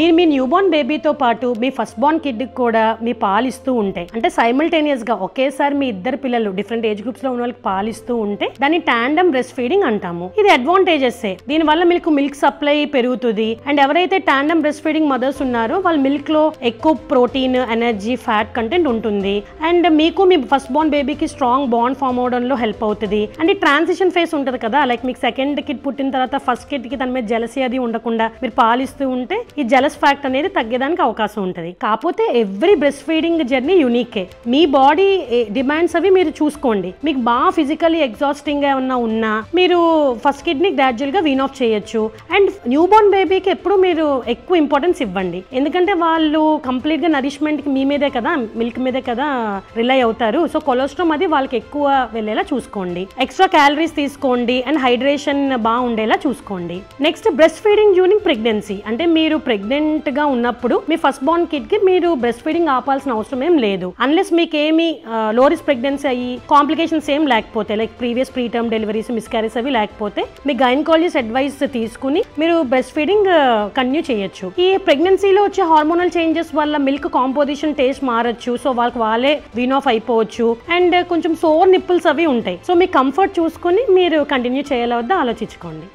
మీరు మీ new Born బేబీతో పాటు మీ first Born kid కూడా మీ పాలిస్తూ ఉంటే, అంటే సైమల్టేనియస్ గా ఒకేసారి మీ ఇద్దరు పిల్లలు డిఫరెంట్ ఏజ్ గ్రూప్స్ లో ఉన్న వాళ్ళకి పాలిస్తూ ఉంటే దాన్ని టాండమ్ బ్రెస్ట్ ఫీడింగ్ అంటాము. ఇది అడ్వాంటేజెస్. దీని వల్ల మిల్క్ సప్లై పెరుగుతుంది. అండ్ ఎవరైతే టాండమ్ బ్రెస్ట్ ఫీడింగ్ మదర్స్ ఉన్నారో వాళ్ళ మిల్క్ లో ఎక్కువ ప్రోటీన్, ఎనర్జీ, ఫ్యాట్ కంటెంట్ ఉంటుంది. అండ్ మీకు మీ ఫస్ట్ బోర్న్ బేబీకి స్ట్రాంగ్ బాండ్ ఫామ్ అవడంలో హెల్ప్ అవుతుంది. అండ్ ఈ ట్రాన్సిషన్ ఫేస్ ఉంటుంది కదా, లైక్ మీకు సెకండ్ కిడ్ పుట్టిన తర్వాత ఫస్ట్ కిడ్ కి తన మీద జెలసీ అది ఉండకుండా మీరు పాలిస్తూ ఉంటే ఈ జెలస్ ఫ్యాక్ట్ అనేది తగ్గడానికి అవకాశం ఉంటుంది. కాకపోతే ఎవ్రీ బ్రెస్ట్ ఫీడింగ్ జర్నీ యూనికే. మీ బాడీ డిమాండ్స్ అవి మీరు చూసుకోండి. మీకు బాగా ఫిజికల్లీ ఎగ్జాస్టింగ్ గా ఉన్నా మీరు ఫస్ట్ కిడ్ ని గ్రాడ్యువల్ గా వీన్ ఆఫ్ చేయొచ్చు. అండ్ న్యూ బోర్న్ బేబీకి ఎప్పుడు మీరు ఎక్కువ ఇంపార్టెన్స్ ఇవ్వండి. ఎందుకంటే వాళ్ళు కంప్లీట్ గా నరిష్మెంట్ కి మీ మీదే కదా, మిల్క్ మీదే కదా రిలై అవుతారు. సో కొలెస్ట్రాల్ అది వాళ్ళకి ఎక్కువ వెళ్ళేలా చూసుకోండి. ఎక్స్ట్రా క్యాలరీస్ తీసుకోండి అండ్ హైడ్రేషన్ బాగా ఉండేలా చూసుకోండి. Next breast feeding during pregnancy. అంటే మీరు ప్రెగ్నెంట్ గా ఉన్నప్పుడు మీ ఫస్ట్ బోర్న్ కిడ్ కి మీరు బ్రెస్ట్ ఫీడింగ్ ఆపాల్సిన అవసరం ఏం లేదు. అన్లెస్ మీకు ఏమి లో రిస్క్ ప్రెగ్నెన్సీ అయ్యి కాంప్లికేషన్స్ ఏం లేకపోతే, like previous preterm deliveries, miscarriage అవి లేకపోతే మీ గైనకాలజిస్ట్ అడ్వైస్ తీసుకుని మీరు బ్రెస్ట్ ఫీడింగ్ కంటిన్యూ చేయొచ్చు. ఈ ప్రెగ్నెన్సీలో వచ్చే హార్మోనల్ చేంజెస్ వల్ల మిల్క్ కాంపోజిషన్ టేస్ట్ మారచ్చు. సో వాళ్ళే వీన్ ఆఫ్ అయిపోవచ్చు. అండ్ కొంచెం సోర్ నిప్పుల్స్ అవి ఉంటాయి. సో మీ కంఫర్ట్ చూసుకుని మీరు కంటిన్యూ చేయాల వద్ద ఆలోచించుకోండి.